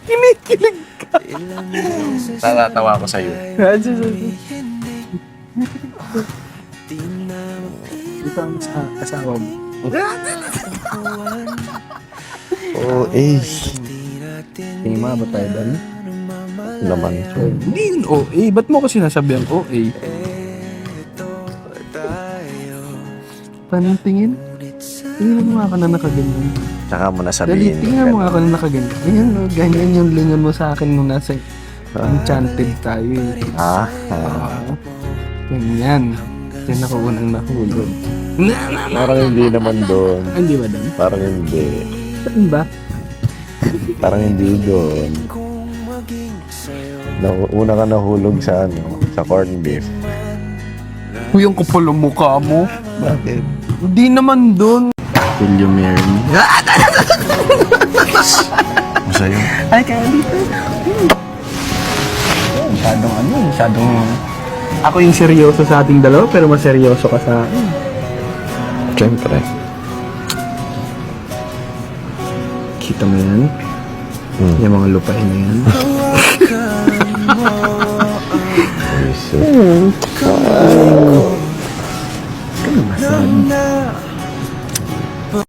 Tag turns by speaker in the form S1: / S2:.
S1: Kinikilig ka.
S2: Natatawa ko sa'yo.
S1: Ito ang asawa mo.
S2: Oo, eh.
S1: Tingin mo ba tayo doon?
S2: Naman.
S1: Hindi yun OA. Ba't mo ko sinasabi ang OA? Paano tingin? Tingin mo nga ka na nakaganyan.
S2: Tsaka mo
S1: Dali,
S2: nasabihin.
S1: tingnan mo nga ka na nakaganyan. Ganyan, no? Ganyan yung lingon mo sa akin nung nasa enchanted tayo eh. Ganyan. Yan ako unang nahulog.
S2: Parang hindi naman doon.
S1: Hindi ba doon?
S2: Parang hindi.
S1: Saan ba?
S2: Parang hindi doon. Una ka nahulog sa sa corned beef.
S1: Uy, ang kapal ang mukha mo.
S2: Bakit?
S1: Hindi naman doon. Will you marry me?
S2: Masaya.
S1: Ay, kaya dito. Masyadong ako yung seryoso sa ating dalawa, pero mas seryoso ka sa akin.
S2: Siyempre.
S1: Kita mo yan? Yung mga lupain na yan.
S2: Yes, sir.